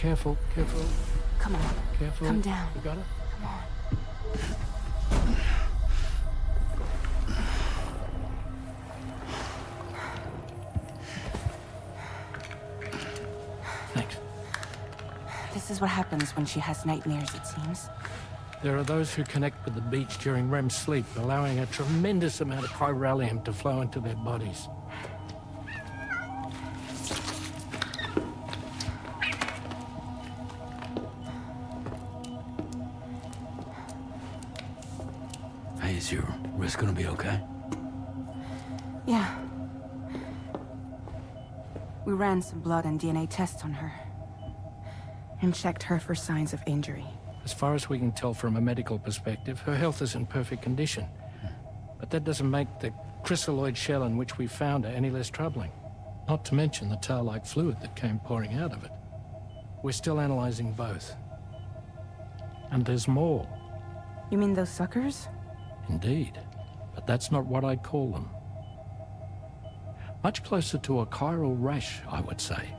careful, careful, Come on. careful. Come down. You got it? Come on. Thanks. This is what happens when she has nightmares, it seems. There are those who connect with the beach during REM sleep, allowing a tremendous amount of chiralium to flow into their bodies. Hey, is your wrist gonna be okay? Yeah. We ran some blood and DNA tests on her. And checked her for signs of injury. As far as we can tell from a medical perspective, her health is in perfect condition. But that doesn't make the chrysaloid shell in which we found her any less troubling. Not to mention the tar-like fluid that came pouring out of it. We're still analyzing both. And there's more. You mean those suckers? Indeed. But that's not what I'd call them. Much closer to a chiral rash, I would say.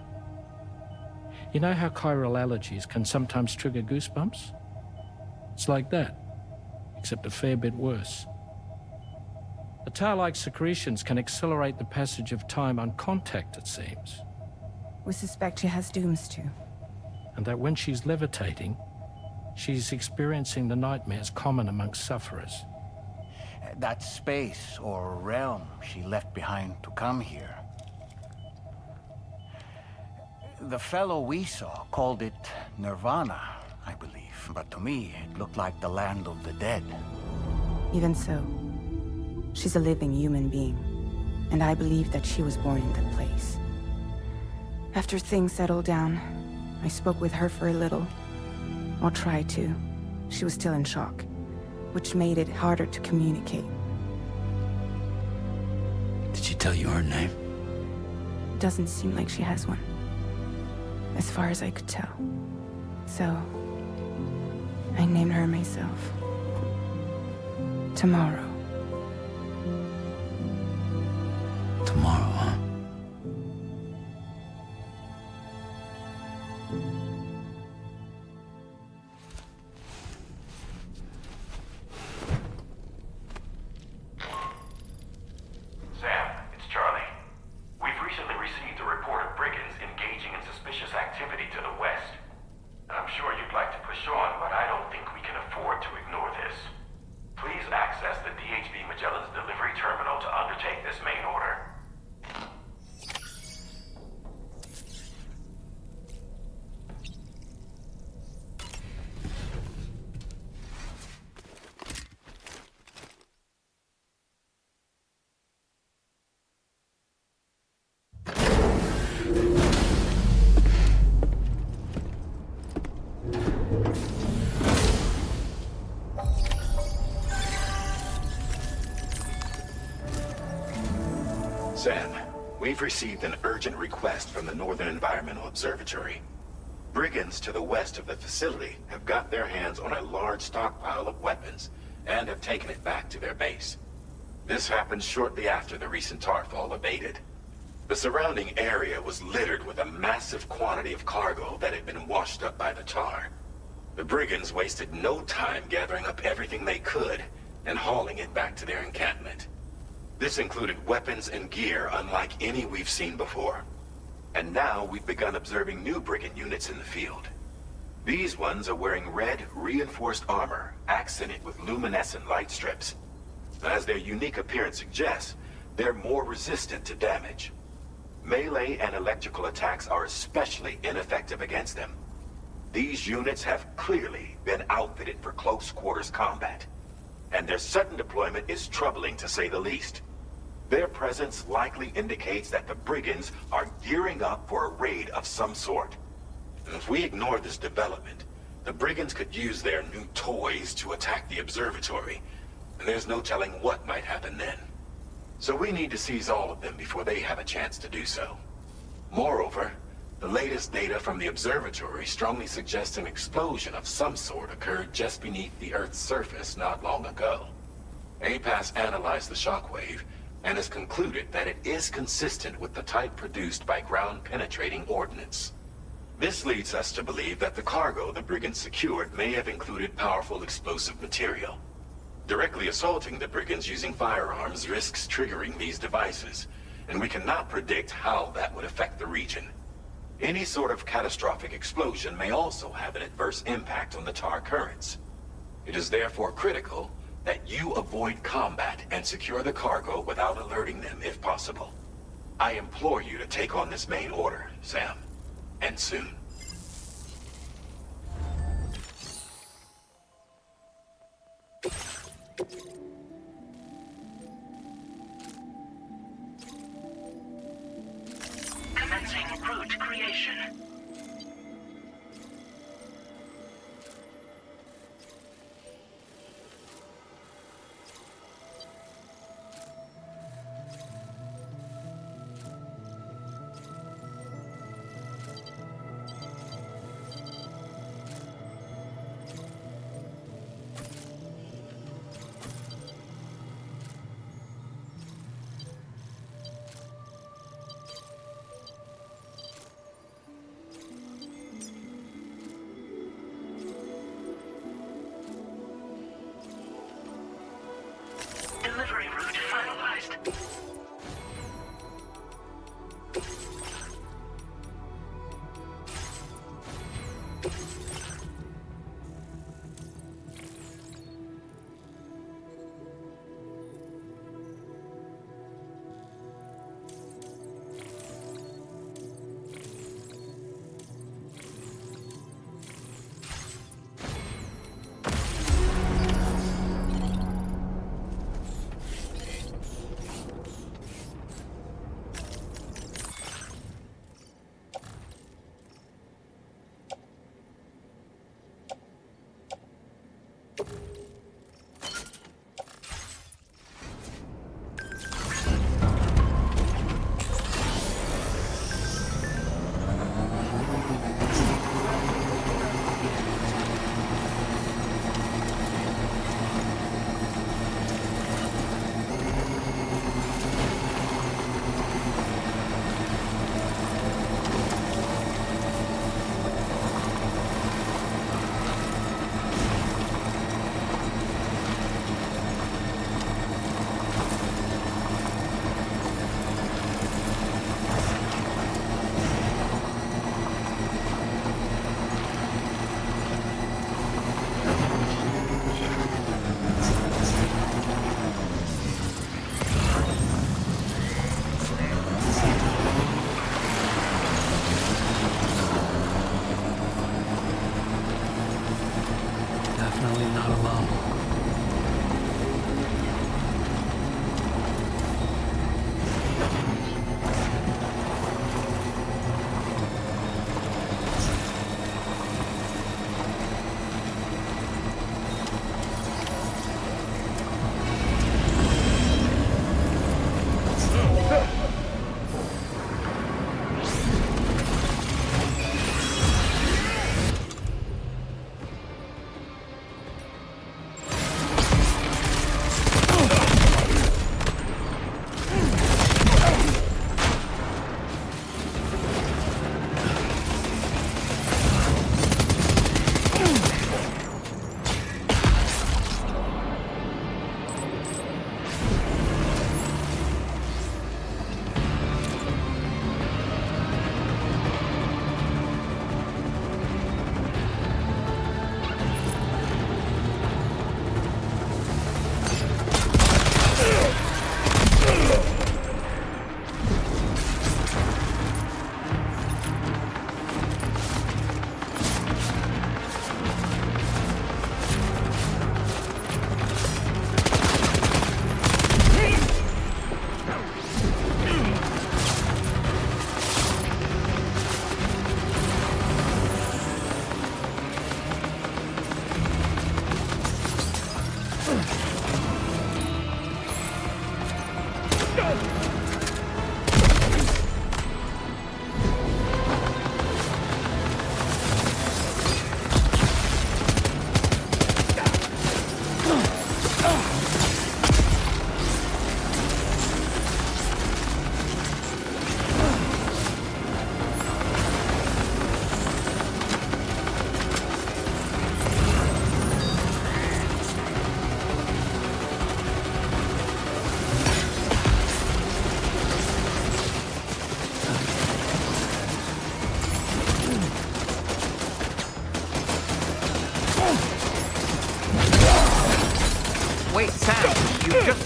You know how chiral allergies can sometimes trigger goosebumps? It's like that, except a fair bit worse. The tar-like secretions can accelerate the passage of time on contact, it seems. We suspect she has dooms too. And that when she's levitating, she's experiencing the nightmares common amongst sufferers. That space or realm she left behind to come here. The fellow we saw called it Nirvana, I believe. But to me, it looked like the land of the dead. Even so, she's a living human being. And I believe that she was born in that place. After things settled down, I spoke with her for a little. Or tried to. She was still in shock, which made it harder to communicate. Did she tell you her name? Doesn't seem like she has one. As far as I could tell. So, I named her myself. Tomorrow. Tomorrow, huh? Sam, it's Charlie. We've recently received a report of brigands engaging in suspicious activity to the west. I'm sure you'd like to push on, but I don't think we can afford to ignore this. Please access the DHB Magellan's delivery terminal to undertake this main order. Sam, we've received an urgent request from the Northern Environmental Observatory. Brigands to the west of the facility have got their hands on a large stockpile of weapons and have taken it back to their base. This happened shortly after the recent tarfall abated. The surrounding area was littered with a massive quantity of cargo that had been washed up by the tar. The brigands wasted no time gathering up everything they could and hauling it back to their encampment. This included weapons and gear unlike any we've seen before. And now we've begun observing new brigand units in the field. These ones are wearing red, reinforced armor, accented with luminescent light strips. As their unique appearance suggests, they're more resistant to damage. Melee and electrical attacks are especially ineffective against them. These units have clearly been outfitted for close quarters combat. And their sudden deployment is troubling to say the least. Their presence likely indicates that the brigands are gearing up for a raid of some sort. And if we ignore this development, the brigands could use their new toys to attack the observatory, and there's no telling what might happen then. So we need to seize all of them before they have a chance to do so. Moreover, the latest data from the observatory strongly suggests an explosion of some sort occurred just beneath the Earth's surface not long ago. APAS analyzed the shockwave and has concluded that it is consistent with the type produced by ground-penetrating ordnance. This leads us to believe that the cargo the brigands secured may have included powerful explosive material. Directly assaulting the brigands using firearms risks triggering these devices, and we cannot predict how that would affect the region. Any sort of catastrophic explosion may also have an adverse impact on the tar currents. It is therefore critical that you avoid combat and secure the cargo without alerting them if possible. I implore you to take on this main order, Sam. And soon. Commencing route creation.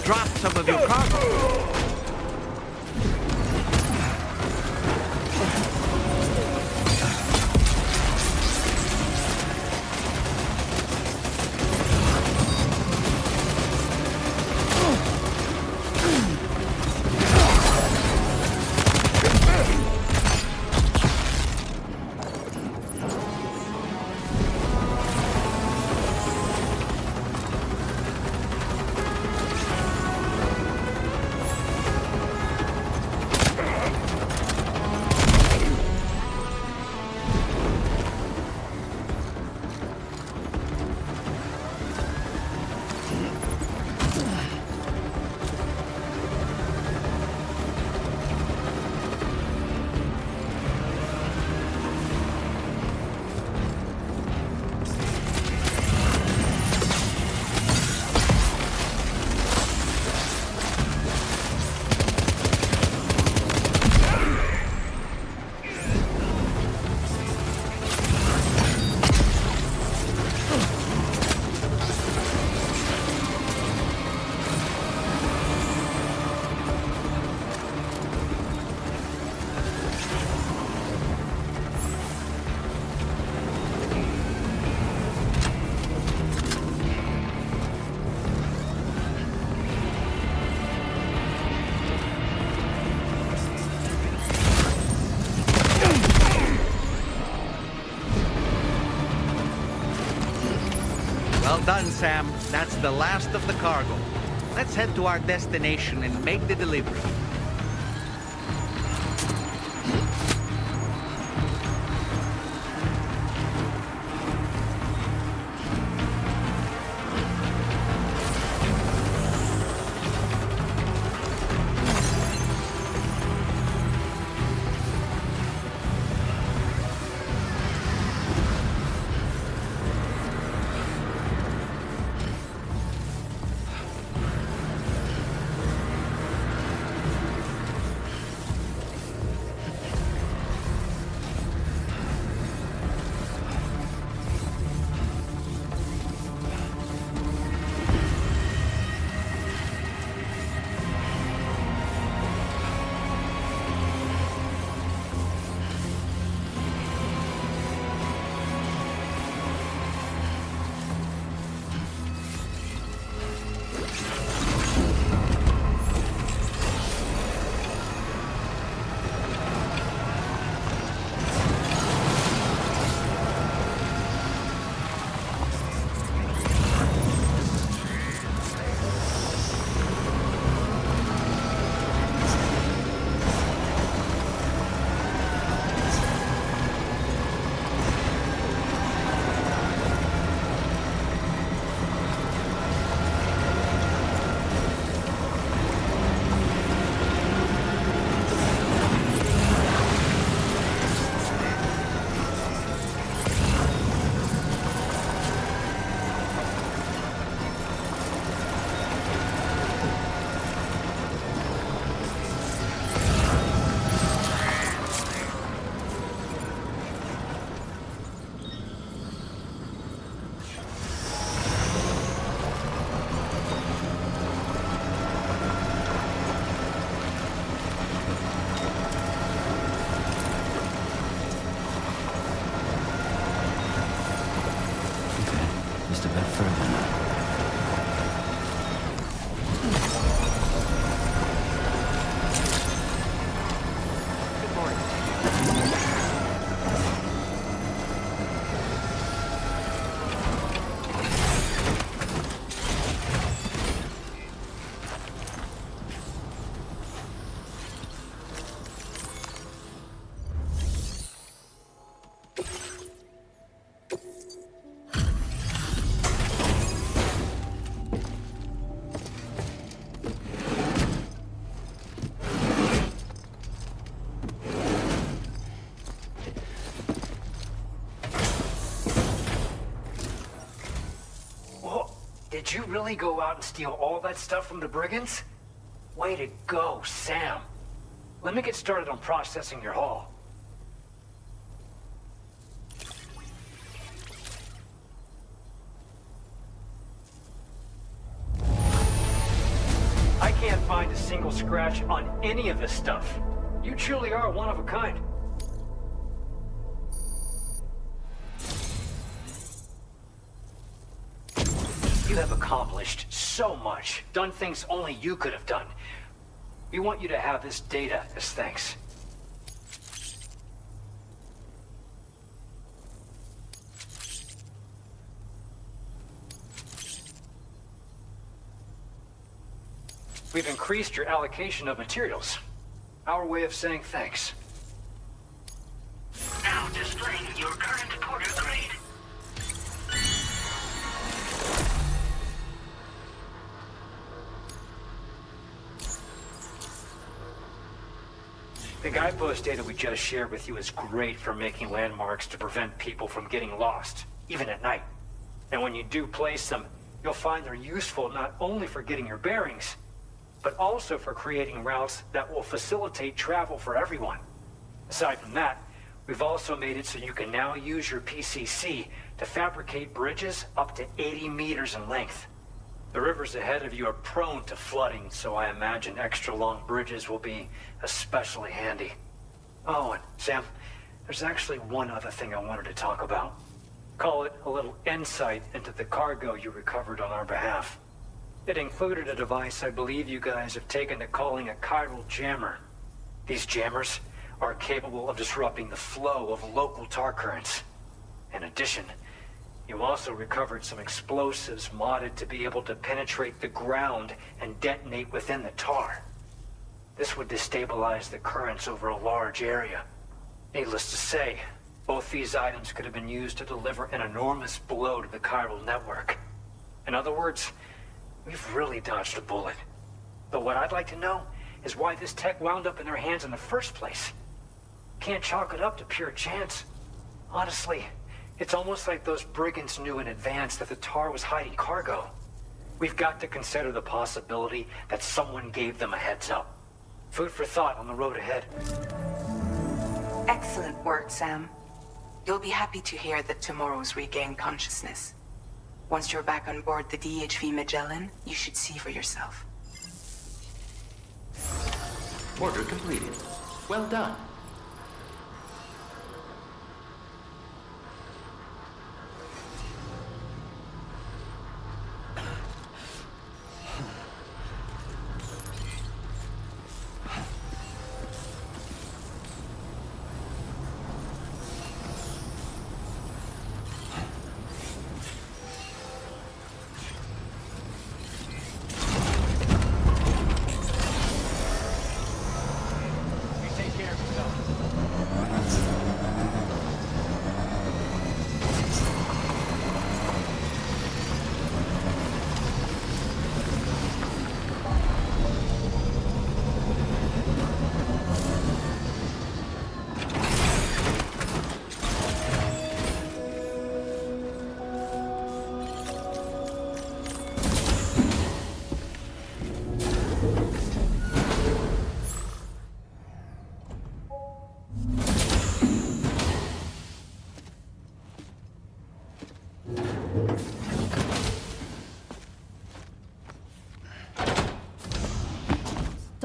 dropped some of your cargo. Well done, Sam. That's the last of the cargo. Let's head to our destination and make the delivery. Just a bit further now. Did you really go out and steal all that stuff from the brigands? Way to go, Sam. Let me get started on processing your haul. single scratch on any of this stuff. You truly are one of a kind. You have accomplished so much, done things only you could have done. We want you to have this data as thanks. We've increased your allocation of materials. Our way of saying thanks. Now displaying your current porter grade. The guidepost data we just shared with you is great for making landmarks to prevent people from getting lost, even at night. And when you do place them, you'll find they're useful not only for getting your bearings, but also for creating routes that will facilitate travel for everyone. Aside from that, we've also made it so you can now use your PCC to fabricate bridges up to 80 meters in length. The rivers ahead of you are prone to flooding, so I imagine extra long bridges will be especially handy. Oh, and Sam, there's actually one other thing I wanted to talk about. Call it a little insight into the cargo you recovered on our behalf. It included a device I believe you guys have taken to calling a chiral jammer. These jammers are capable of disrupting the flow of local tar currents. In addition, you also recovered some explosives modded to be able to penetrate the ground and detonate within the tar. This would destabilize the currents over a large area. Needless to say, both these items could have been used to deliver an enormous blow to the chiral network. In other words, we've really dodged a bullet. But what I'd like to know is why this tech wound up in their hands in the first place. Can't chalk it up to pure chance. Honestly, it's almost like those brigands knew in advance that the tar was hiding cargo. We've got to consider the possibility that someone gave them a heads up. Food for thought on the road ahead. Excellent work, Sam. You'll be happy to hear that tomorrow's regained consciousness. Once you're back on board the DHV Magellan, you should see for yourself. Order completed. Well done.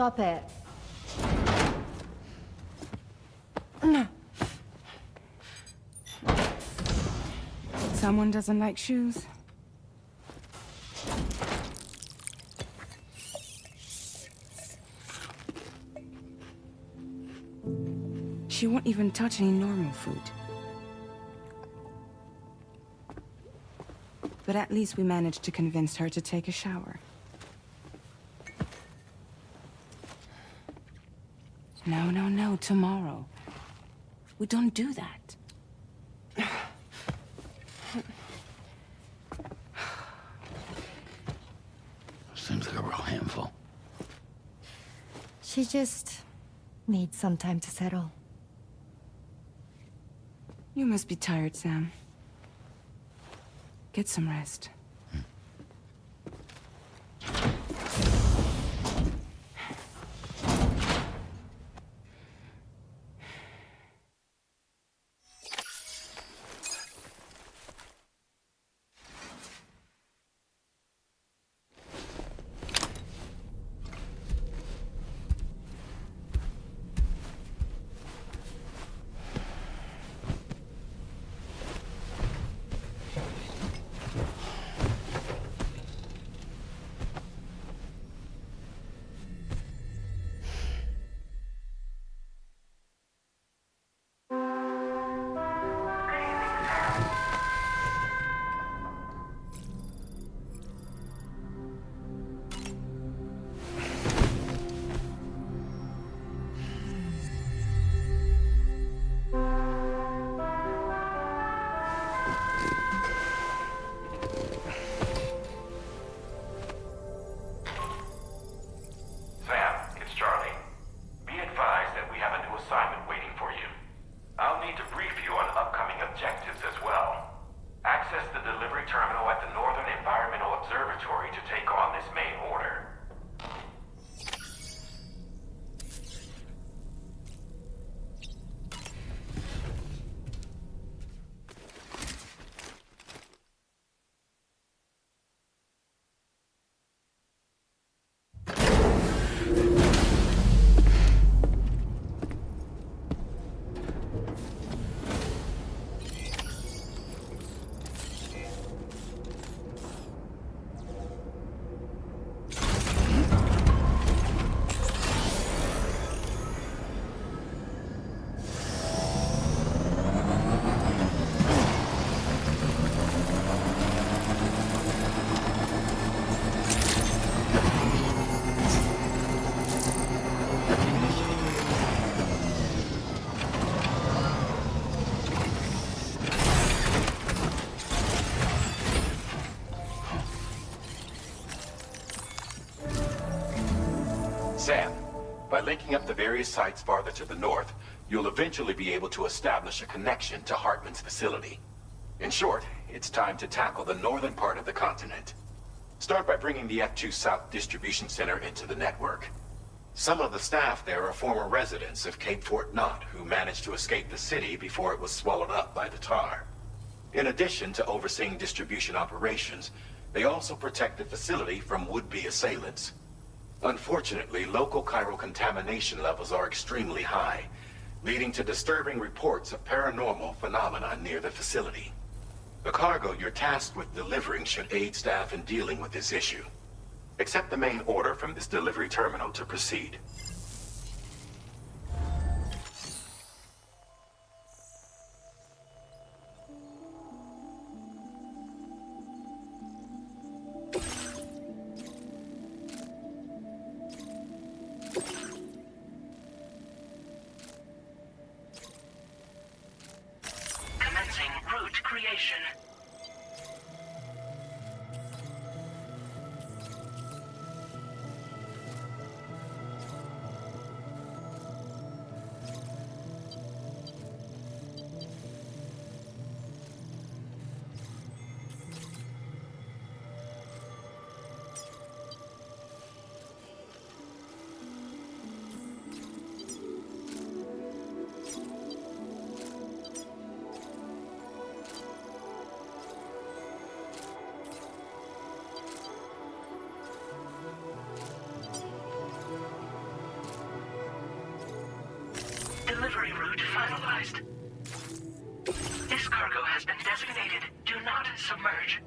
Stop it. Someone doesn't like shoes? She won't even touch any normal food. But at least we managed to convince her to take a shower. No, tomorrow. We don't do that. Seems like a real handful. She just needs some time to settle. You must be tired, Sam. Get some rest. linking up the various sites farther to the north, you'll eventually be able to establish a connection to Hartman's facility. In short, it's time to tackle the northern part of the continent. Start by bringing the F2 South Distribution Center into the network. Some of the staff there are former residents of Cape Fort Knott who managed to escape the city before it was swallowed up by the tar. In addition to overseeing distribution operations, they also protect the facility from would-be assailants. Unfortunately, local chiral contamination levels are extremely high, leading to disturbing reports of paranormal phenomena near the facility. The cargo you're tasked with delivering should aid staff in dealing with this issue. Accept the main order from this delivery terminal to proceed. Commencing route creation. Delivery route finalized. This cargo has been designated Do Not Submerge.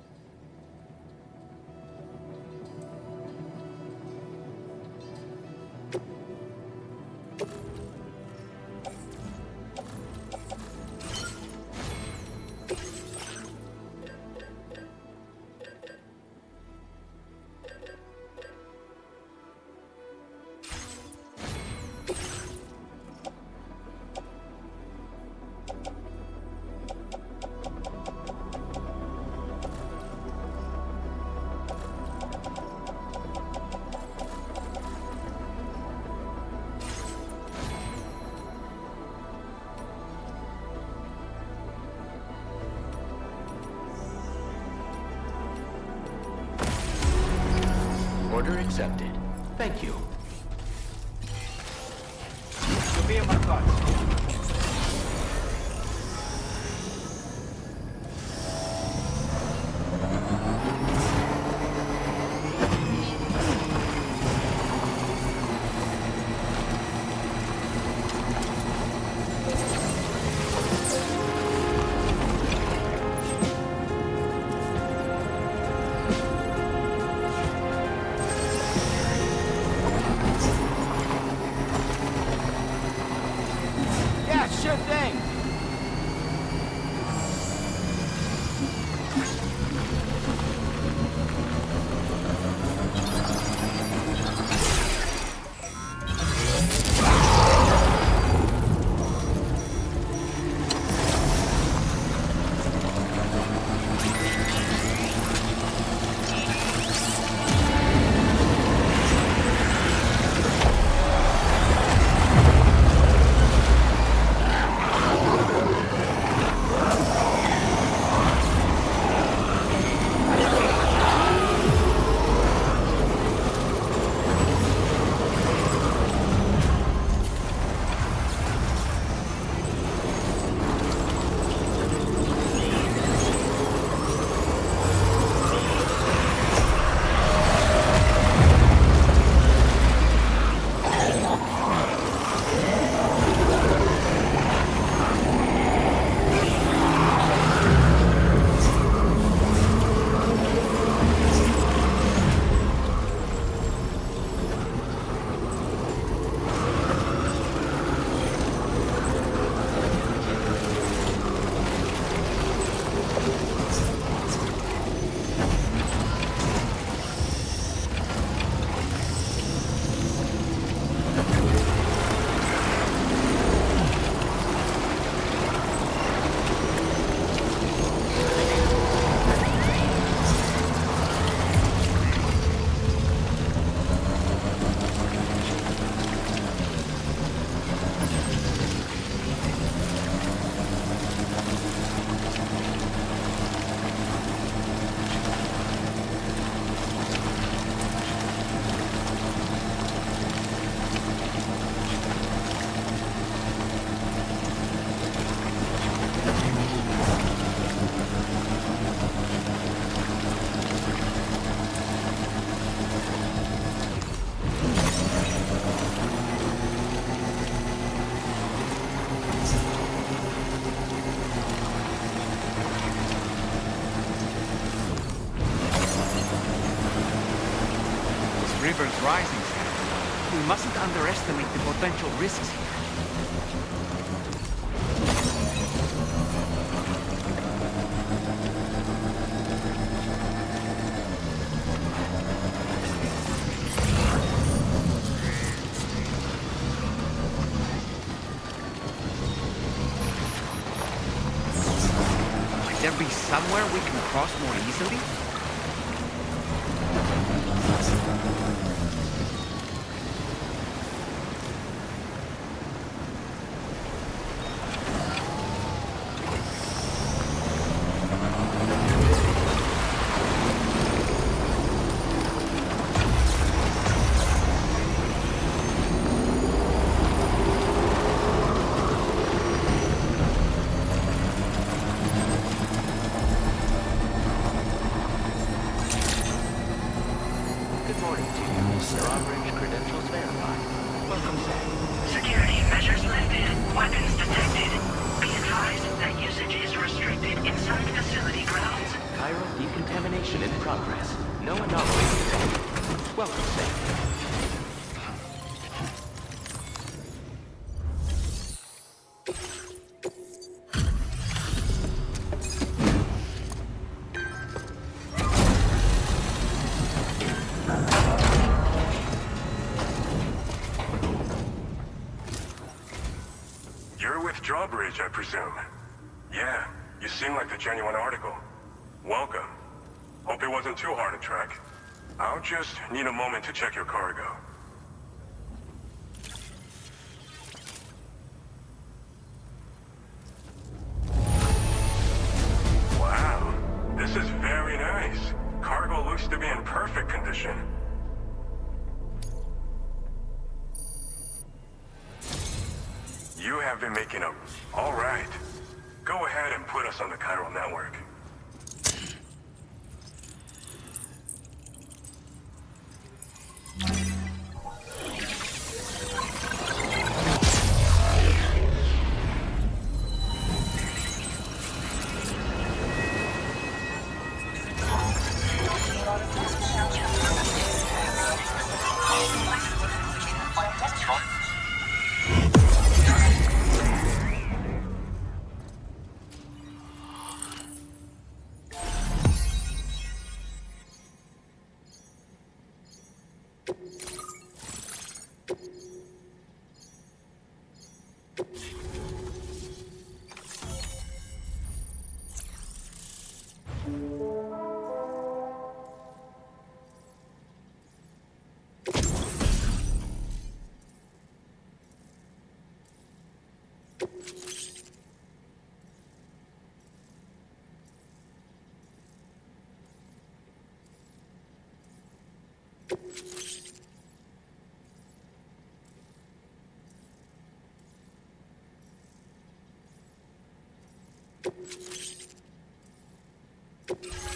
Order accepted. Thank you. You'll be in my thoughts. Yeah, sure thing. river's rising, Sam. We mustn't underestimate the potential risks here. Might there be somewhere we can cross more easily? Security measures lifted. Weapons detected. Be advised that usage is restricted inside facility grounds. Chiral decontamination in progress. No anomalies detected. Welcome, Sam. You're with Drawbridge, I presume. Yeah, you seem like the genuine article. Welcome. Hope it wasn't too hard to track. I'll just need a moment to check your cargo. Wow, this is very nice. Cargo looks to be in perfect condition. You have been making a... All right. Go ahead and put us on the chiral network.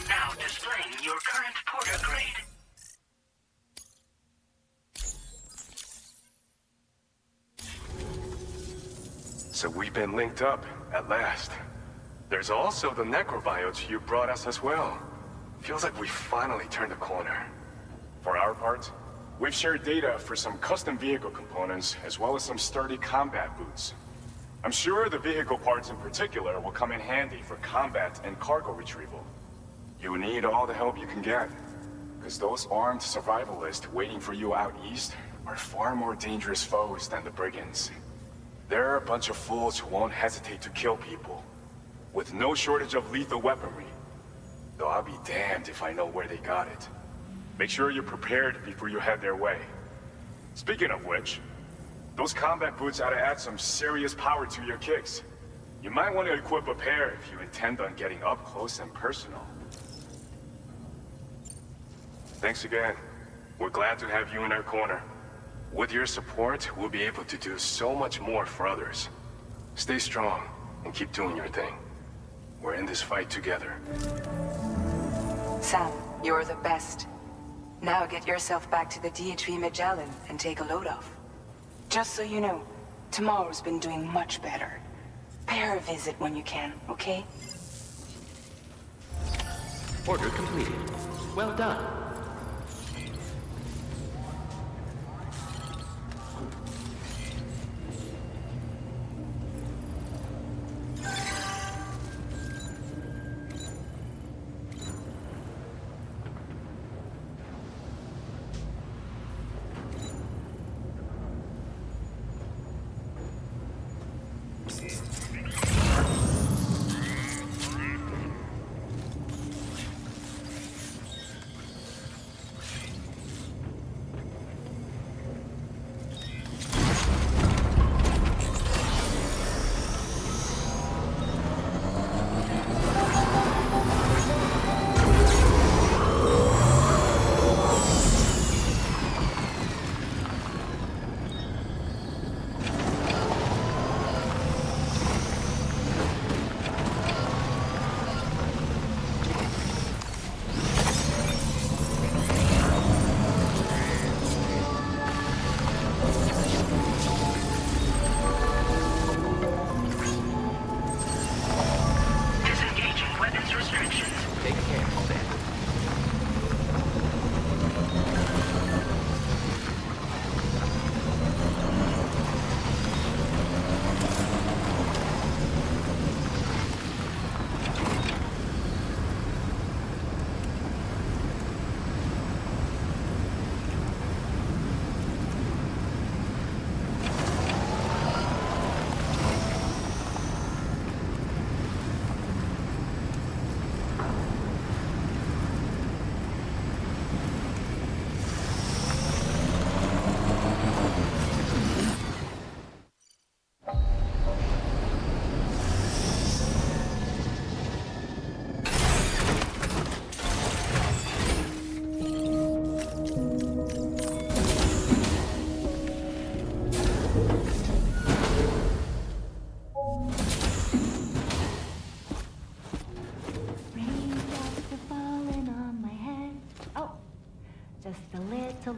Now displaying your current porter grade. So we've been linked up, at last. There's also the necrobiotes you brought us as well. Feels like we finally turned a corner. For our part, we've shared data for some custom vehicle components, as well as some sturdy combat boots. I'm sure the vehicle parts in particular will come in handy for combat and cargo retrieval. You need all the help you can get, because those armed survivalists waiting for you out east are far more dangerous foes than the brigands. They're a bunch of fools who won't hesitate to kill people, with no shortage of lethal weaponry. Though I'll be damned if I know where they got it. Make sure you're prepared before you head their way. Speaking of which, those combat boots ought to add some serious power to your kicks. You might want to equip a pair if you intend on getting up close and personal. Thanks again. We're glad to have you in our corner. With your support, we'll be able to do so much more for others. Stay strong and keep doing your thing. We're in this fight together. Sam, you're the best. Now get yourself back to the DHV Magellan and take a load off. Just so you know, tomorrow's been doing much better. Pay her a visit when you can, okay? Order completed. Well done.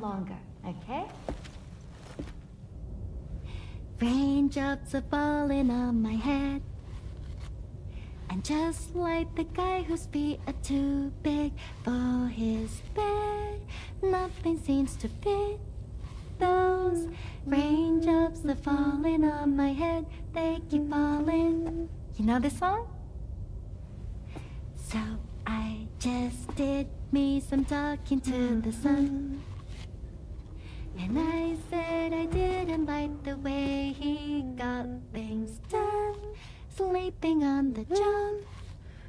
longer, okay? Raindrops are falling on my head. And just like the guy whose feet are too big for his bed, nothing seems to fit. Those raindrops are falling on my head, they keep falling. You know this song? So I just did me some talking to the sun. And I said I didn't like the way he got things done. Sleeping on the job.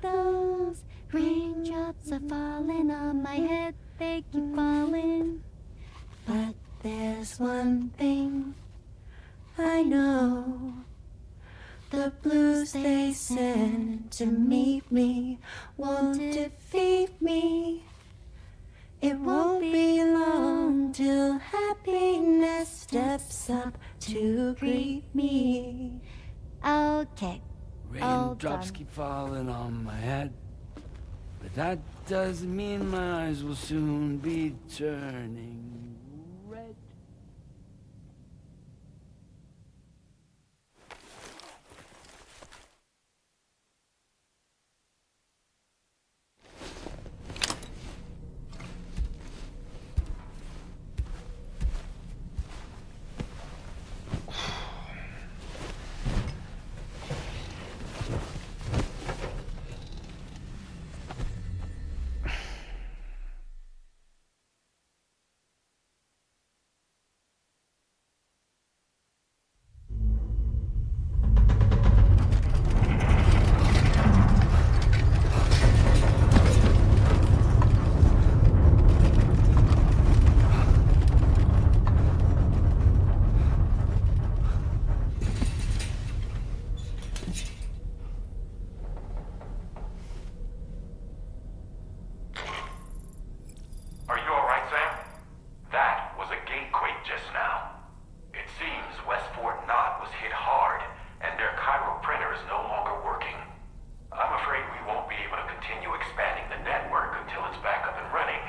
Those raindrops are falling on my head, they keep falling. But there's one thing I know. The blues they send to meet me won't defeat me. It won't be long till happiness steps up to greet me. Okay. Raindrops keep falling on my head, but that doesn't mean my eyes will soon be turning red. Are you alright, Sam? That was a gatequake just now. It seems West Fort Knott was hit hard, and their Cairo printer is no longer working. I'm afraid we won't be able to continue expanding the network until it's back up and running.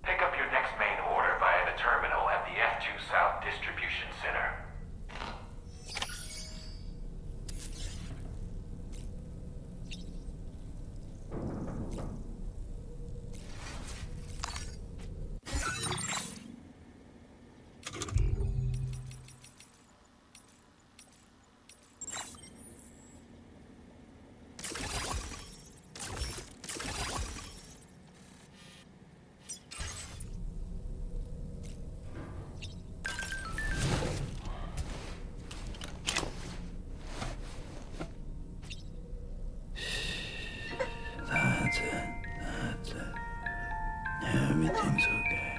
Pick up your next main order via the terminal at the F2 South Distribution Center. That's it. That's it. Everything's okay.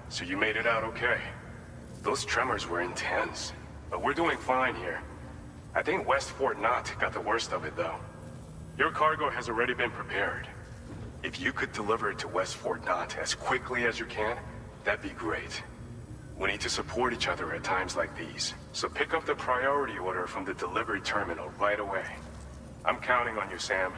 So you made it out okay. Those tremors were intense, but we're doing fine here. I think West Fort Knott got the worst of it, though. Your cargo has already been prepared. If you could deliver it to West Fort Knott as quickly as you can, that'd be great. We need to support each other at times like these, so pick up the priority order from the delivery terminal right away. I'm counting on you, Sam.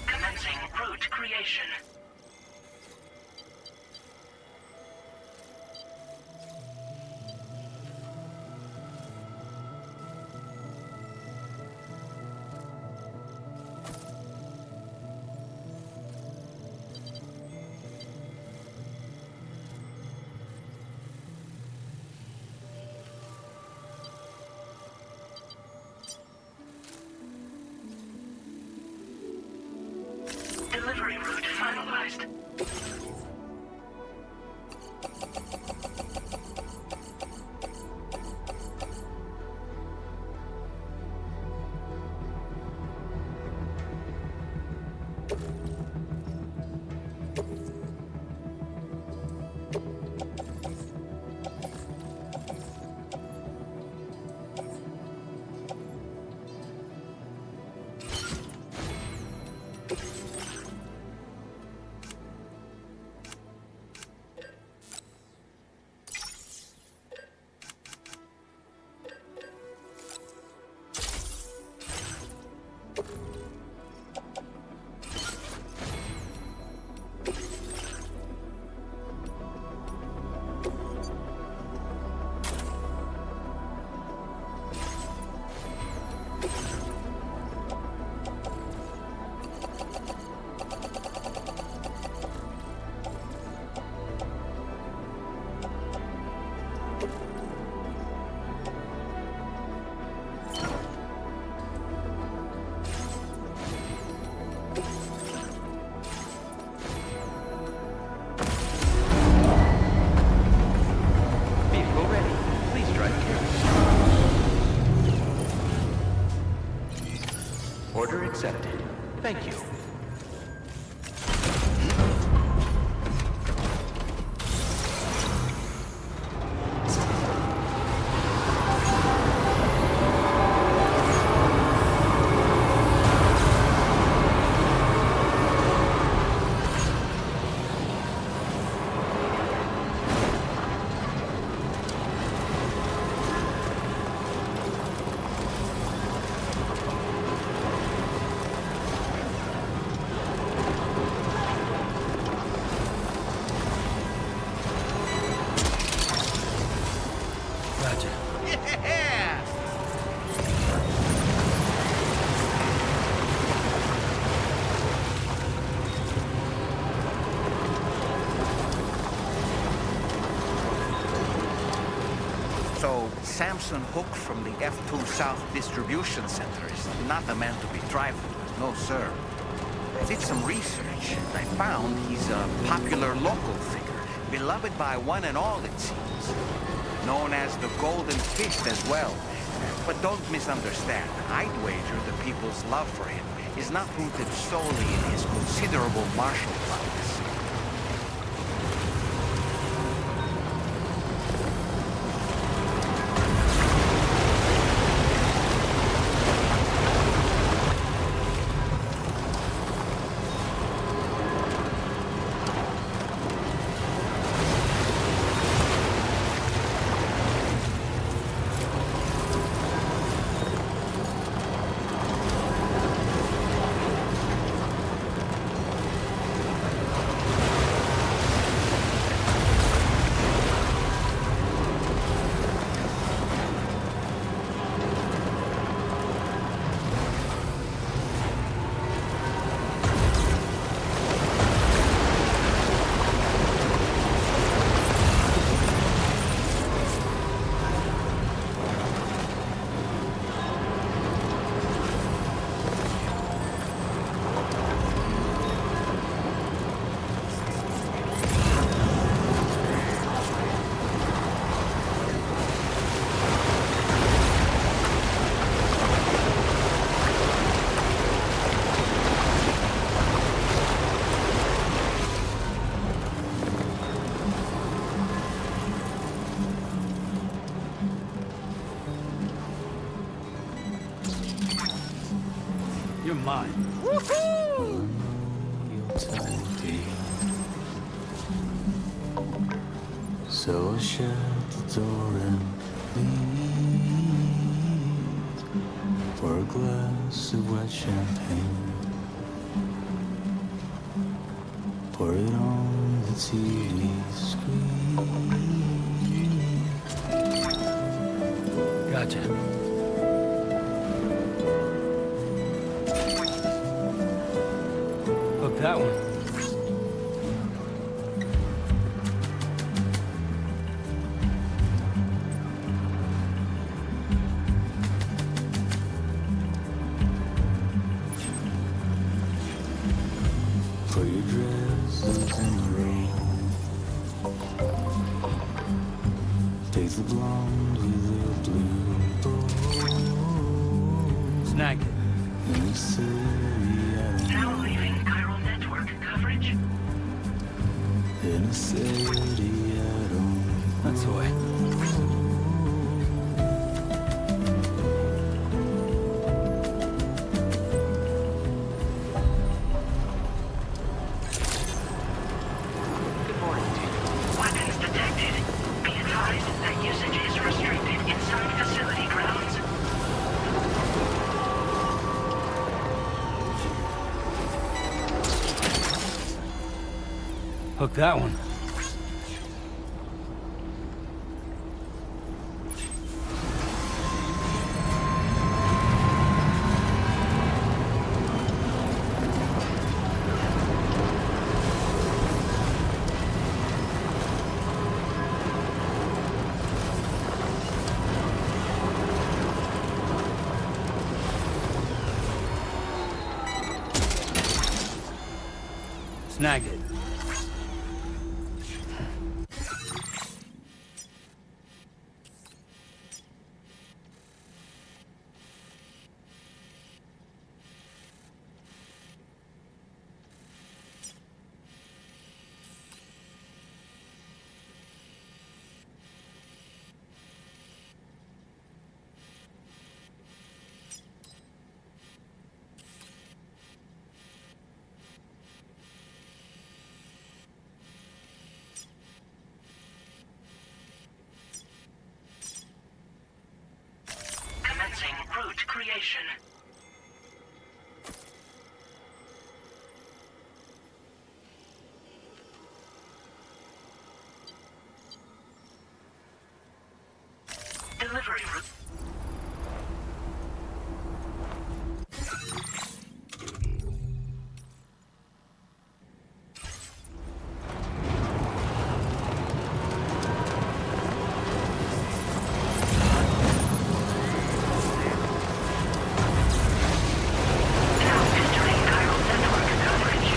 Commencing route creation. Delivery route finalized. Vehicle ready. Please drive carefully. Order accepted. Thank you. Gotcha. Yeah! So, Samson Hook from the F2 South Distribution Center is not a man to be trifled with, no sir. I did some research and I found he's a popular local figure, beloved by one and all it seems. Known as the Golden Fist as well. But don't misunderstand, I'd wager the people's love for him is not rooted solely in his considerable martial prowess. You're mine. So I shut the door and leave for a glass of white champagne. Pour it on the TV screen. Gotcha. Hook that one. For your dresses in the room. Take the blonde with the blue bow. Snag it. In the city, I don't Now leaving chiral network coverage. In a city, I don't That's the way. Good morning to you. Weapons detected. Be advised that usage is restricted inside facility grounds. Hook that one. Snag it. Commencing route creation. Delivery route. Now entering chiral network coverage.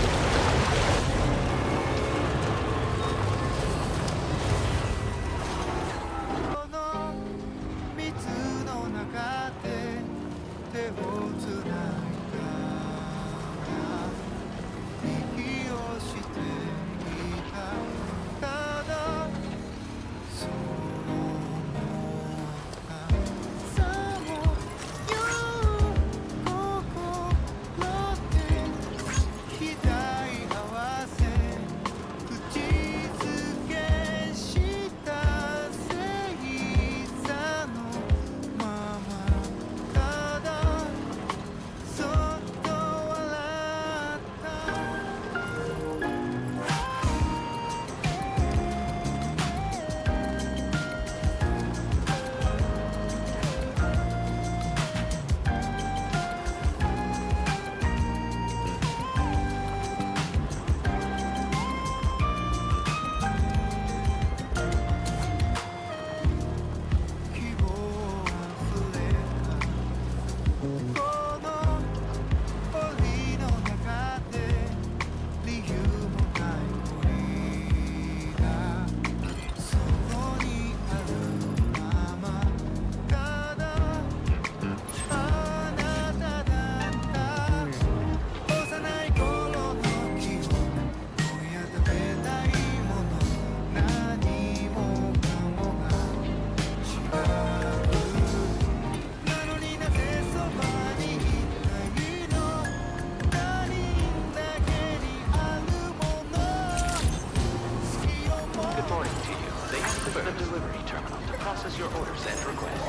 delivery terminal to process your orders and requests.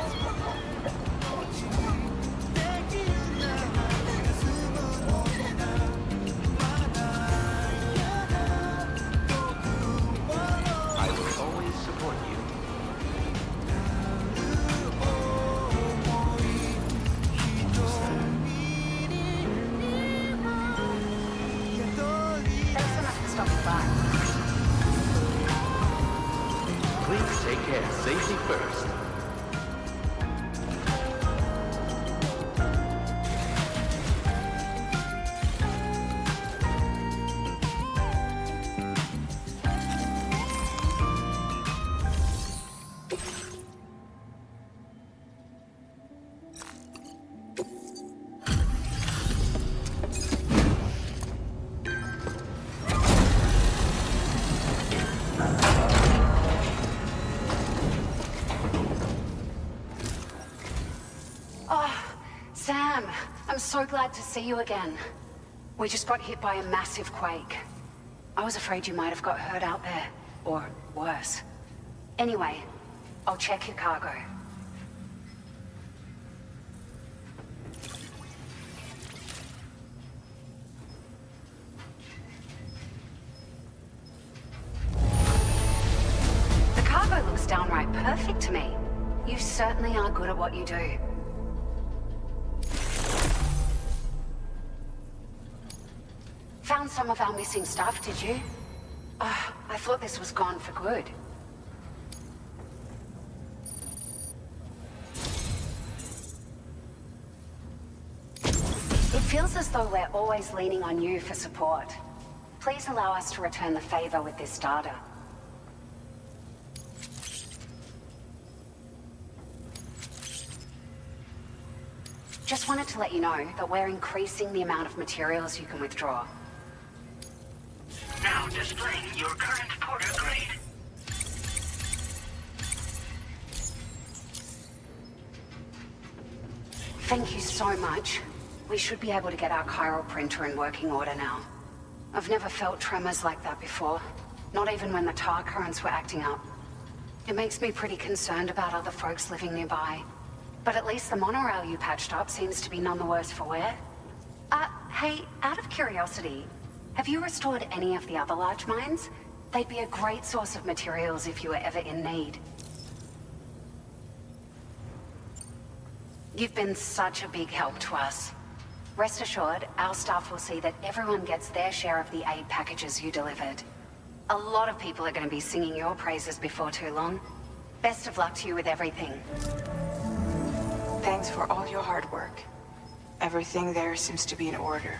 I will always support you. Thanks so much for stopping by. Please take care. Safety first. Sam, I'm so glad to see you again. We just got hit by a massive quake. I was afraid you might have got hurt out there, or worse. Anyway, I'll check your cargo. The cargo looks downright perfect to me. You certainly are good at what you do. Found some of our missing stuff, did you? I thought this was gone for good. It feels as though we're always leaning on you for support. Please allow us to return the favor with this data. Just wanted to let you know that we're increasing the amount of materials you can withdraw. Now displaying your current porter grade. Thank you so much. We should be able to get our chiral printer in working order now. I've never felt tremors like that before, not even when the tar currents were acting up. It makes me pretty concerned about other folks living nearby. But at least the monorail you patched up seems to be none the worse for wear. Hey, out of curiosity, have you restored any of the other large mines? They'd be a great source of materials if you were ever in need. You've been such a big help to us. Rest assured, our staff will see that everyone gets their share of the aid packages you delivered. A lot of people are going to be singing your praises before too long. Best of luck to you with everything. Thanks for all your hard work. Everything there seems to be in order.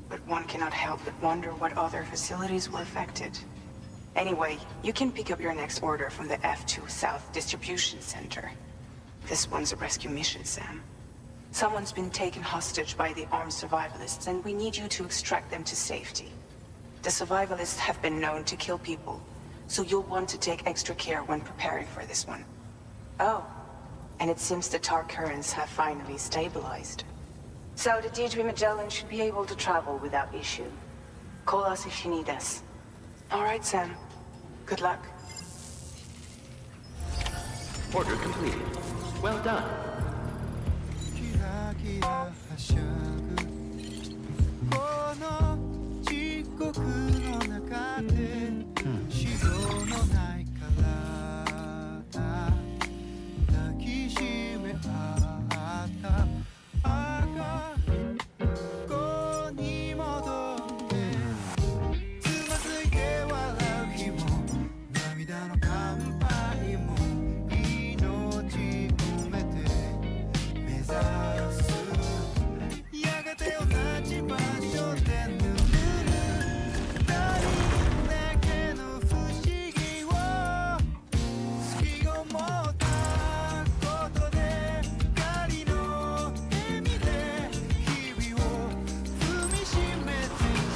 But one cannot help but wonder what other facilities were affected. Anyway, you can pick up your next order from the F2 South Distribution Center. This one's a rescue mission, Sam. Someone's been taken hostage by the armed survivalists, and we need you to extract them to safety. The survivalists have been known to kill people, so you'll want to take extra care when preparing for this one. Oh, and it seems the tar currents have finally stabilized. So the D3 Magellan should be able to travel without issue. Call us if you need us. All right, Sam. Good luck. Order completed. Well done.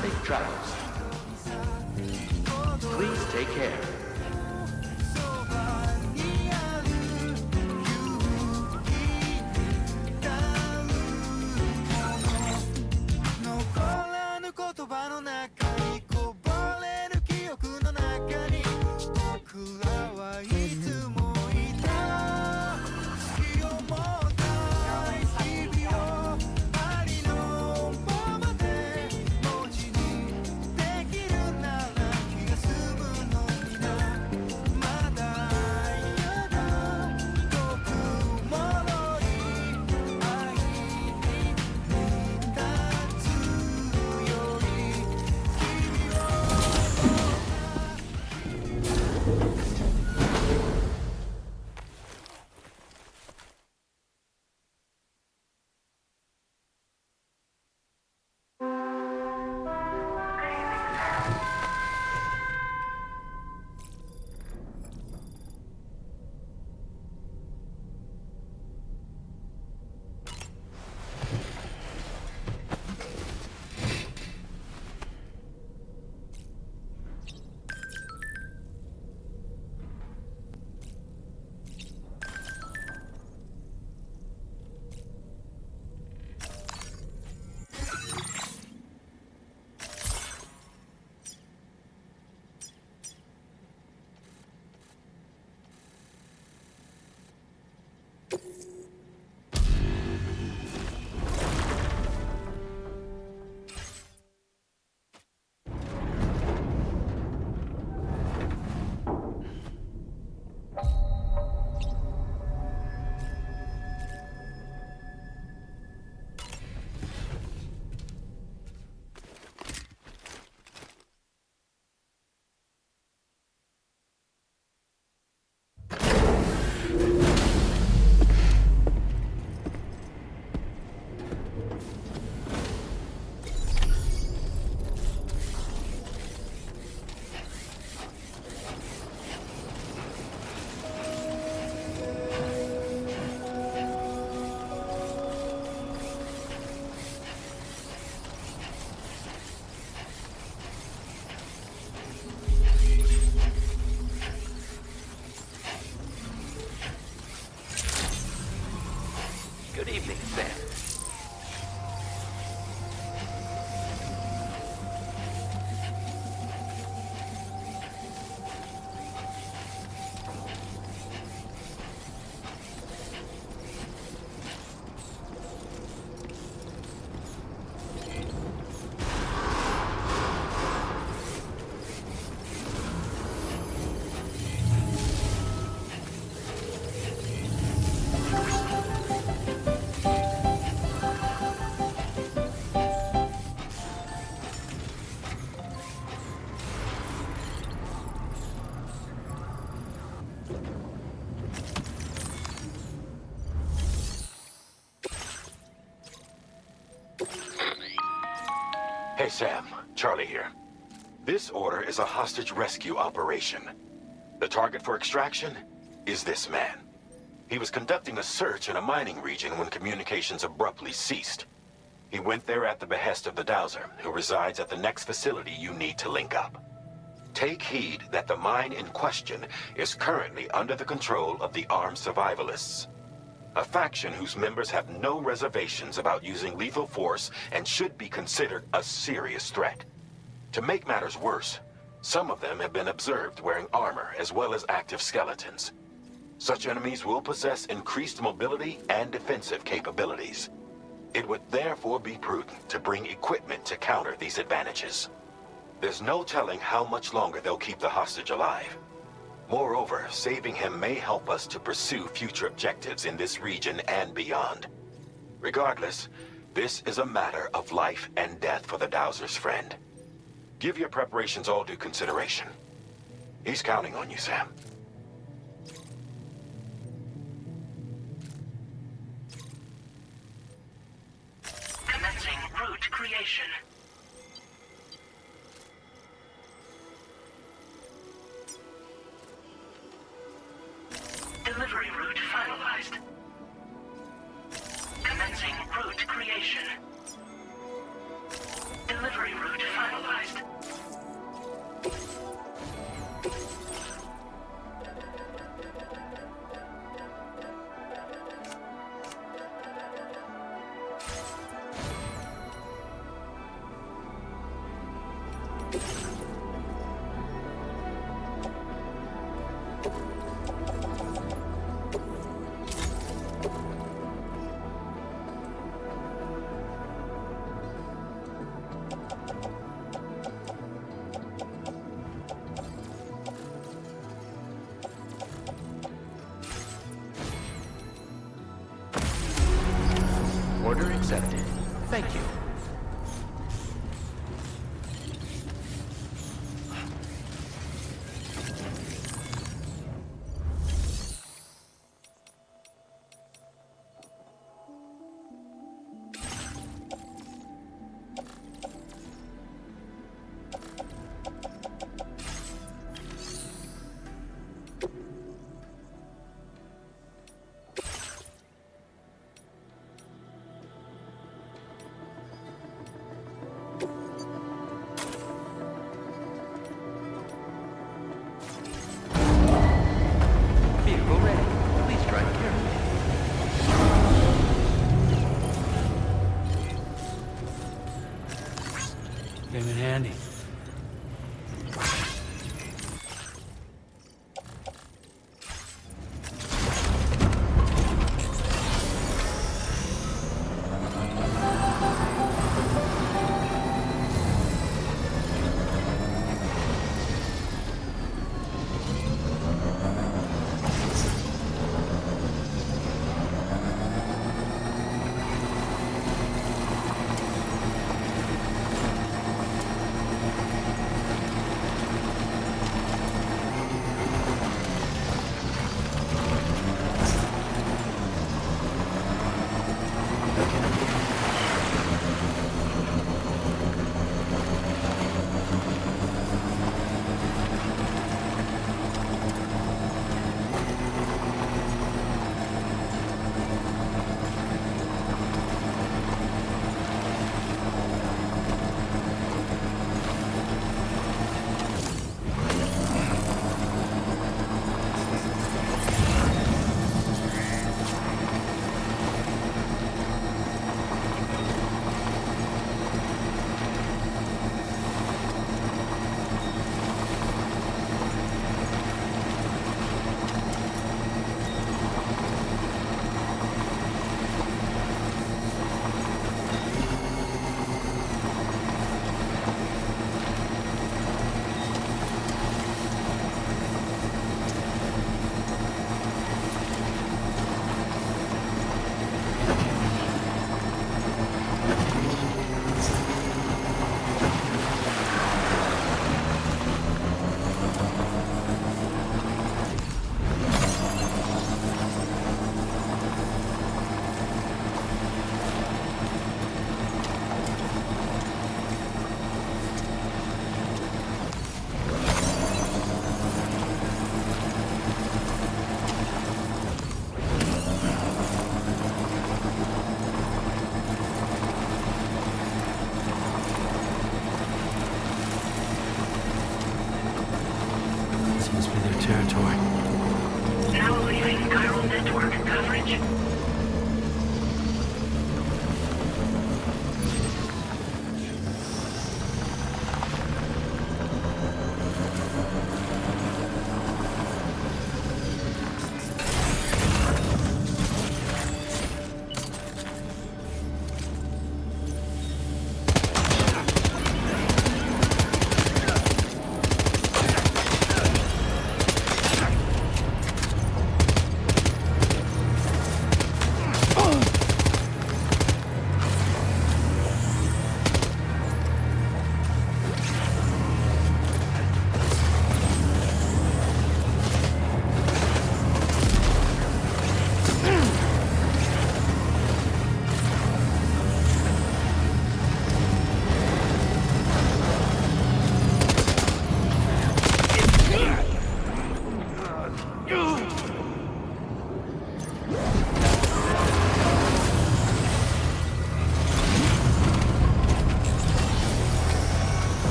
Safe travels. Please take care. Good evening, Sam. Hey, Sam. Charlie here. This order is a hostage rescue operation. The target for extraction is this man. He was conducting a search in a mining region when communications abruptly ceased. He went there at the behest of the Dowser, who resides at the next facility you need to link up. Take heed that the mine in question is currently under the control of the armed survivalists. A faction whose members have no reservations about using lethal force and should be considered a serious threat. To make matters worse, some of them have been observed wearing armor as well as active skeletons. Such enemies will possess increased mobility and defensive capabilities. It would therefore be prudent to bring equipment to counter these advantages. There's no telling how much longer they'll keep the hostage alive. Moreover, saving him may help us to pursue future objectives in this region and beyond. Regardless, this is a matter of life and death for the Dowser's friend. Give your preparations all due consideration. He's counting on you, Sam. Commencing route creation. Delivery route finalized. Commencing route creation. Delivery route finalized. Order accepted. Thank you. Vehicle ready. Please drive carefully. Came in handy.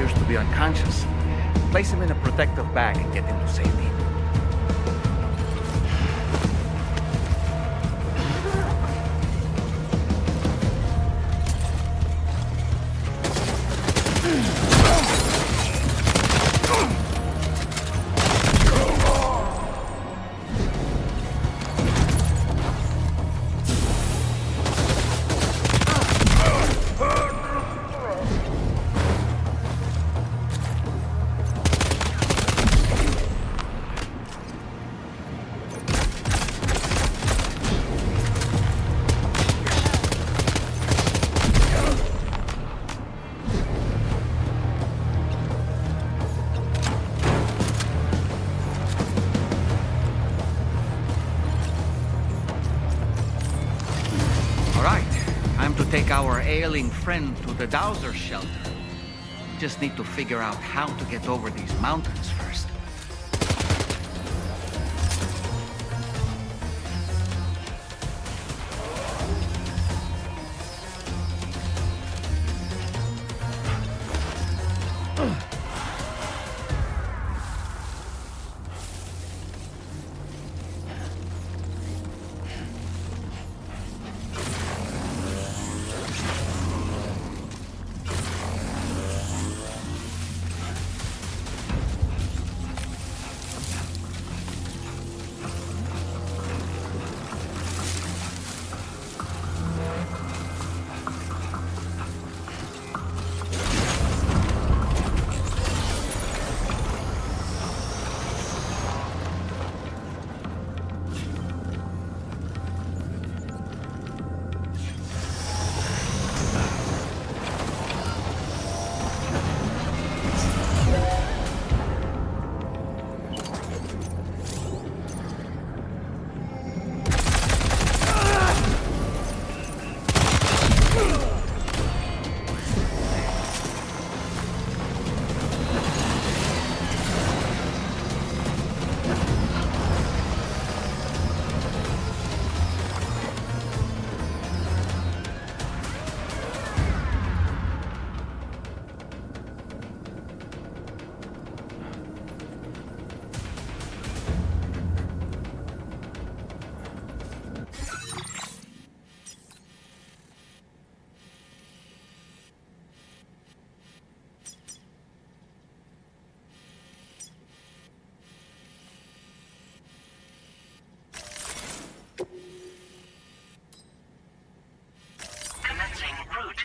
appears to be unconscious. Place him in a protective bag and get him to safety. Take our ailing friend to the Dowser shelter. Just need to figure out how to get over these mountains first.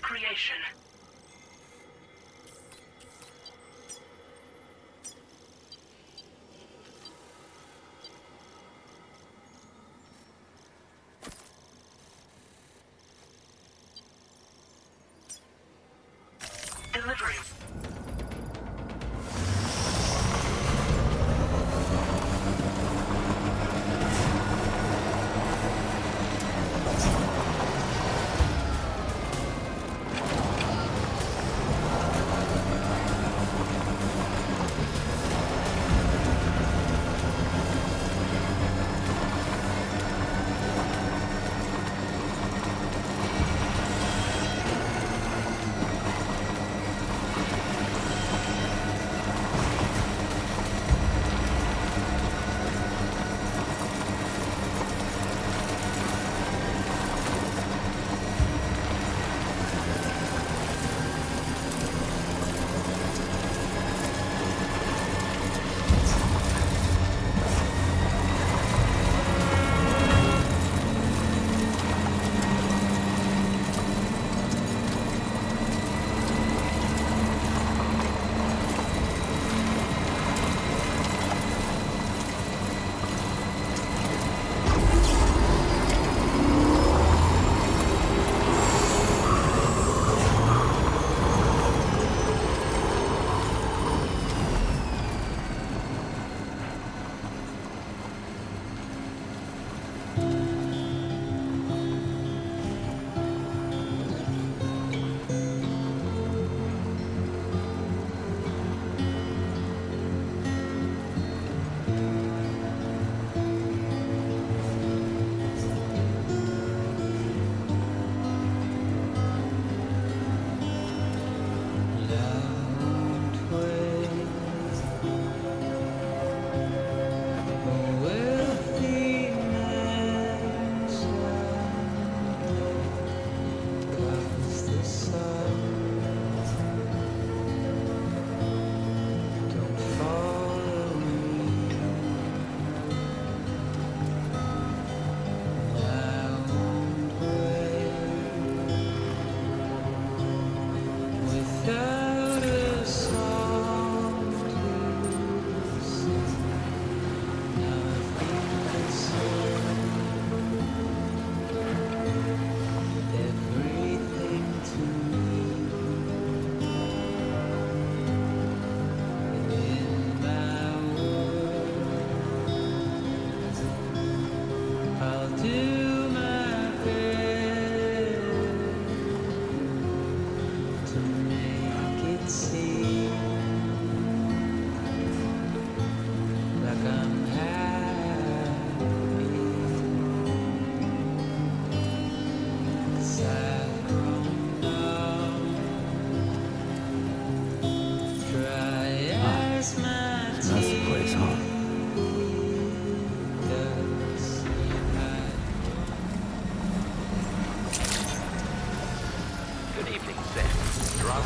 Creation. Delivery.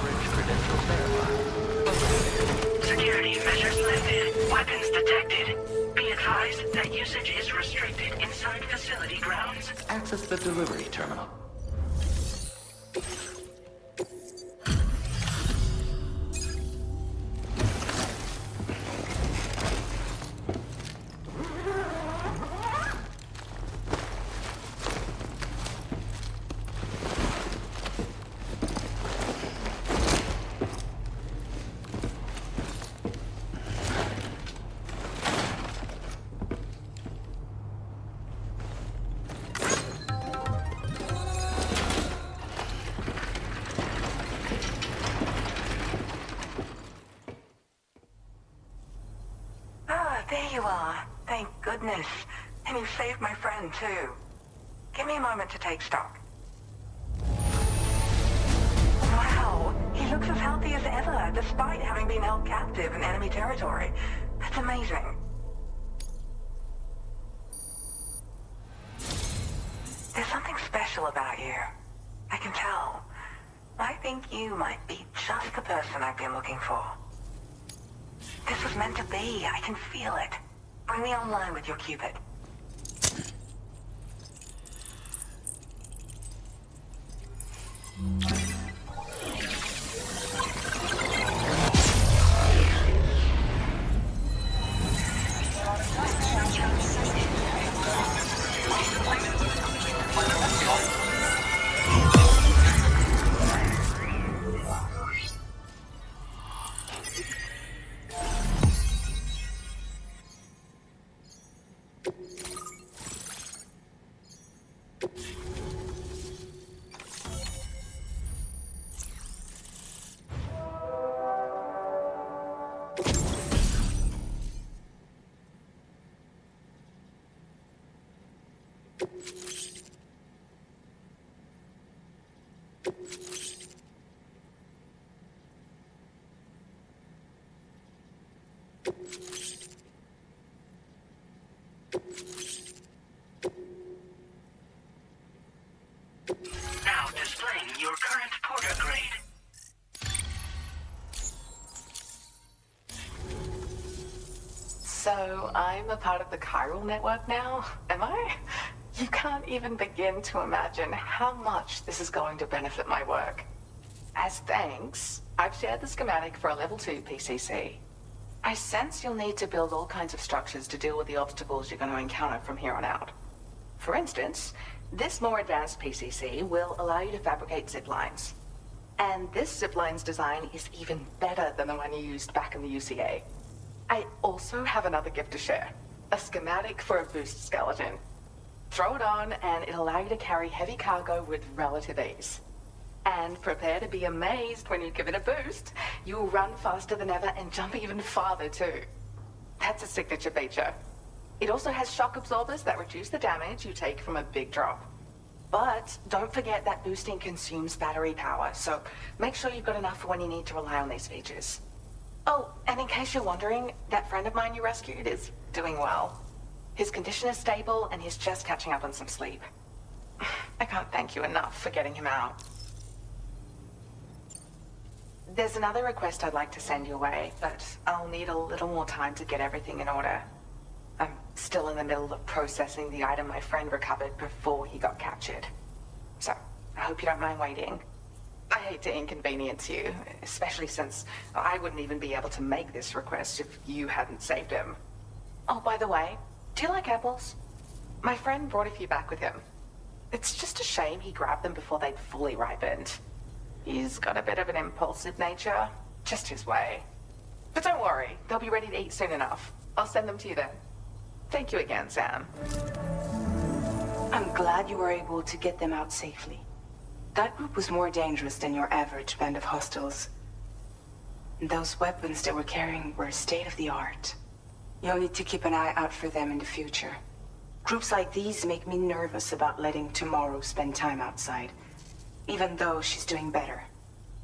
coverage credentials verified. Security measures lifted. Weapons detected. Be advised that usage is restricted inside facility grounds. Access the delivery terminal. There you are. Thank goodness. And you saved my friend, too. Give me a moment to take stock. Wow, he looks as healthy as ever, despite having been held captive in enemy territory. That's amazing. There's something special about you. I can tell. I think you might be just the person I've been looking for. This was meant to be. I can feel it. Bring me online with your Cupid. Now displaying your current porter grade. So, I'm a part of the chiral network now, am I? You can't even begin to imagine how much this is going to benefit my work. As thanks, I've shared the schematic for a level 2 PCC. I sense you'll need to build all kinds of structures to deal with the obstacles you're going to encounter from here on out. For instance, this more advanced PCC will allow you to fabricate zip lines. And this zip line's design is even better than the one you used back in the UCA. I also have another gift to share. A schematic for a boost skeleton. Throw it on and it'll allow you to carry heavy cargo with relative ease. And prepare to be amazed when you give it a boost. You'll run faster than ever and jump even farther too. That's a signature feature. It also has shock absorbers that reduce the damage you take from a big drop. But don't forget that boosting consumes battery power, so make sure you've got enough for when you need to rely on these features. Oh, and in case you're wondering, that friend of mine you rescued is doing well. His condition is stable and he's just catching up on some sleep. I can't thank you enough for getting him out. There's another request I'd like to send your way, but I'll need a little more time to get everything in order. I'm still in the middle of processing the item my friend recovered before he got captured. So, I hope you don't mind waiting. I hate to inconvenience you, especially since I wouldn't even be able to make this request if you hadn't saved him. Oh, by the way, do you like apples? My friend brought a few back with him. It's just a shame he grabbed them before they'd fully ripened. He's got a bit of an impulsive nature, just his way. But don't worry, they'll be ready to eat soon enough. I'll send them to you then. Thank you again, Sam. I'm glad you were able to get them out safely. That group was more dangerous than your average band of hostiles. Those weapons they were carrying were state-of-the-art. You'll need to keep an eye out for them in the future. Groups like these make me nervous about letting Tomorrow spend time outside, even though she's doing better.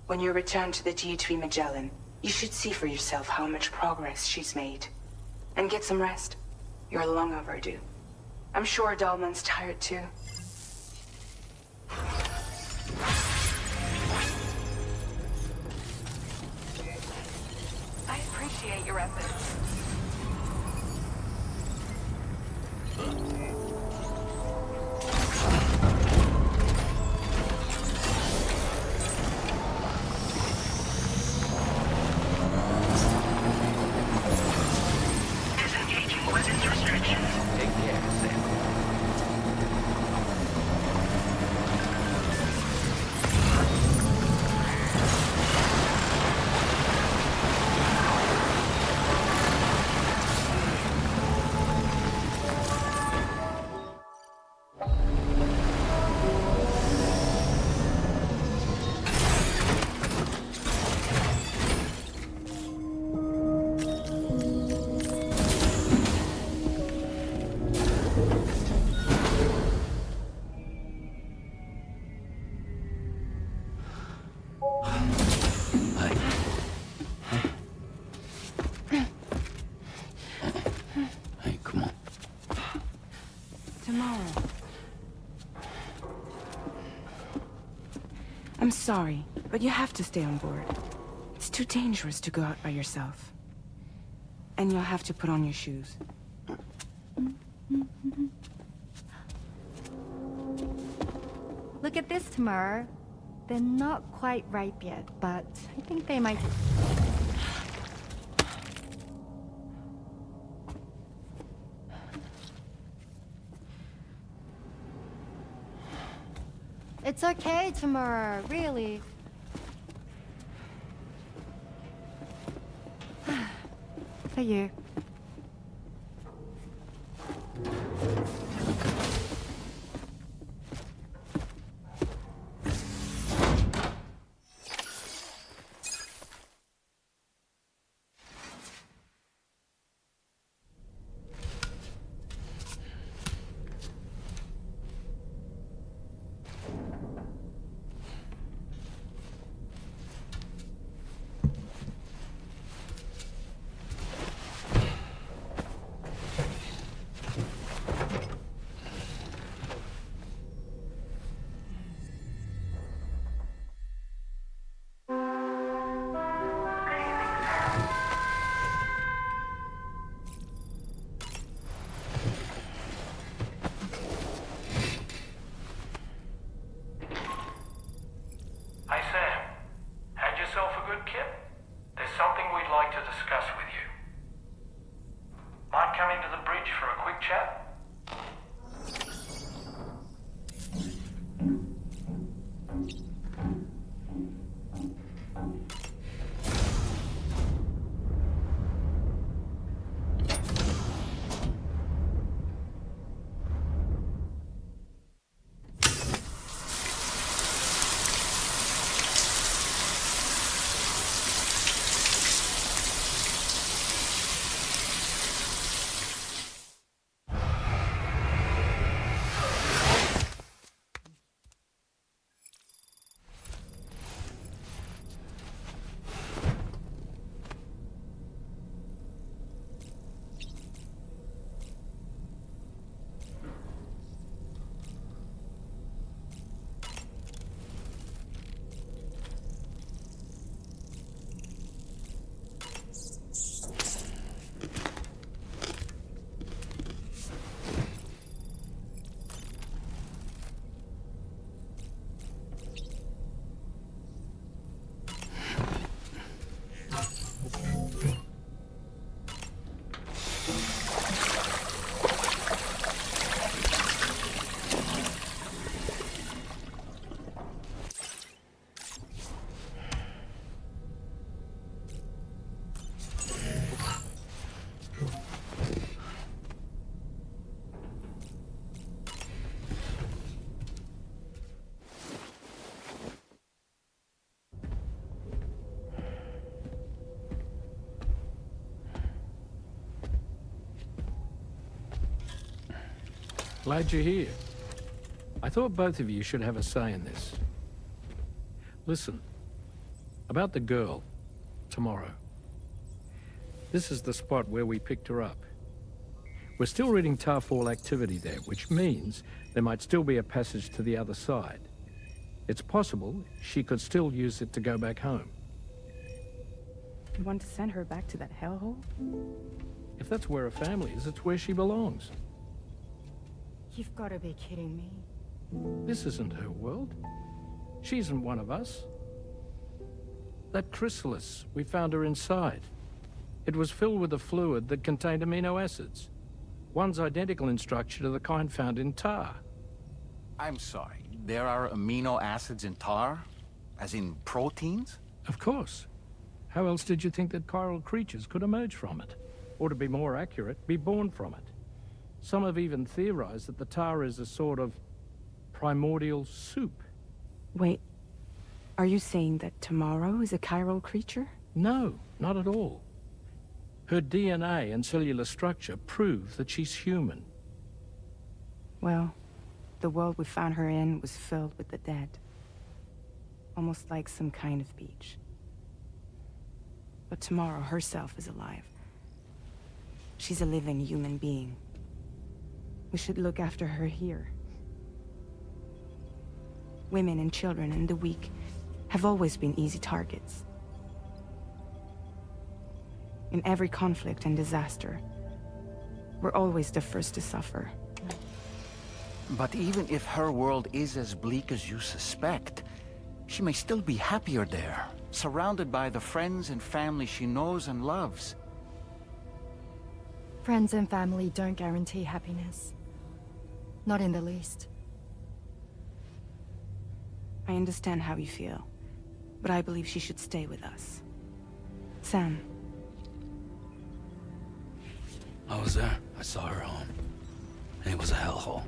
When you return to the G3 Magellan, you should see for yourself how much progress she's made. And get some rest. You're long overdue. I'm sure Dahlman's tired too. your efforts. Disengaging weapons restrictions. Take care, Sam. Hey, come on. Tomorrow. I'm sorry, but you have to stay on board. It's too dangerous to go out by yourself. And you'll have to put on your shoes. Look at this, Tamara. They're not quite ripe yet, but I think they might... It's okay, Tamara, really. For you. Hey Sam, had yourself a good kip? There's something we'd like to discuss with you. Mind coming to the bridge for a quick chat? Glad you're here. I thought both of you should have a say in this. Listen, about the girl, tomorrow. This is the spot where we picked her up. We're still reading Tarfall activity there, which means there might still be a passage to the other side. It's possible she could still use it to go back home. You want to send her back to that hellhole? If that's where her family is, it's where she belongs. You've got to be kidding me. This isn't her world. She isn't one of us. That chrysalis, we found her inside. It was filled with a fluid that contained amino acids. One's identical in structure to the kind found in tar. I'm sorry, there are amino acids in tar? As in proteins? Of course. How else did you think that chiral creatures could emerge from it? Or to be more accurate, be born from it? Some have even theorized that the tar is a sort of primordial soup. Wait, are you saying that Tomorrow is a chiral creature? No, not at all. Her DNA and cellular structure prove that she's human. Well, the world we found her in was filled with the dead. Almost like some kind of beach. But Tomorrow herself is alive. She's a living human being. We should look after her here. Women and children and the weak have always been easy targets. In every conflict and disaster, we're always the first to suffer. But even if her world is as bleak as you suspect, she may still be happier there, surrounded by the friends and family she knows and loves. Friends and family don't guarantee happiness. Not in the least. I understand how you feel, but I believe she should stay with us. Sam. I was there. I saw her home. And it was a hellhole.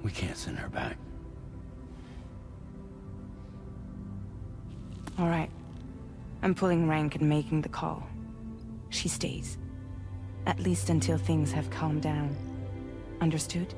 We can't send her back. All right. I'm pulling rank and making the call. She stays. At least until things have calmed down. Understood?